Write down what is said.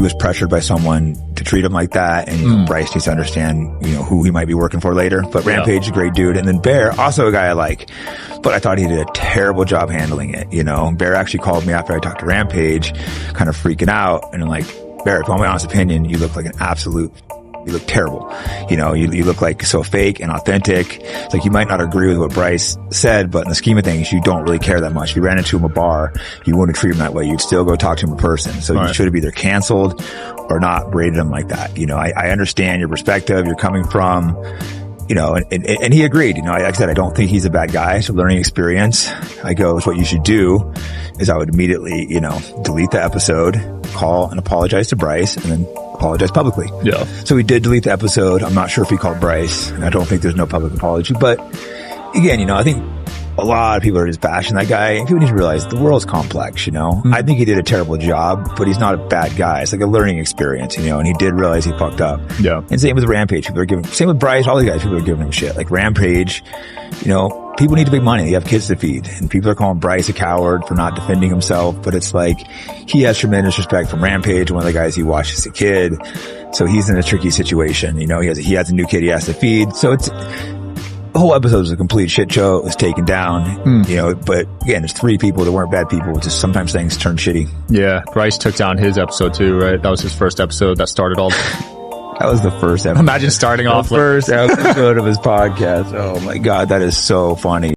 he was pressured by someone to treat him like that. And Bryce needs to understand, who he might be working for later. But Rampage is a great dude. And then Bear, also a guy I like, but I thought he did a terrible job handling it. Bear actually called me after I talked to Rampage, kind of freaking out. And I'm like, Bear, if you want my honest opinion, you look like you look terrible. You look like so fake and authentic. It's like you might not agree with what Bryce said, but in the scheme of things, you don't really care that much. If you ran into him at a bar, you wouldn't treat him that way. You'd still go talk to him in person. So you should have either canceled or not rated him like that. I understand your perspective, you're coming from, and he agreed. Like I said, I don't think he's a bad guy. It's a learning experience. I go, what you should do is I would immediately, delete the episode, call and apologize to Bryce, and then apologize publicly. Yeah. So we did delete the episode. I'm not sure if he called Bryce. I don't think there's no public apology, but again, I think a lot of people are just bashing that guy. People need to realize the world's complex, I think he did a terrible job, but he's not a bad guy. It's like a learning experience, and he did realize he fucked up. Yeah. And same with Rampage. Same with Bryce, all these guys, people are giving him shit. Like Rampage, people need to make money. They have kids to feed. And people are calling Bryce a coward for not defending himself. But it's like, he has tremendous respect from Rampage, one of the guys he watched as a kid. So he's in a tricky situation. He has a new kid he has to feed. So the whole episode was a complete shit show. It was taken down, but again, there's 3 people that weren't bad people. Just sometimes things turn shitty. Yeah. Bryce took down his episode too, right? That was his first episode that started all. That was the first episode. Imagine starting off the first episode of his podcast. Oh my God. That is so funny.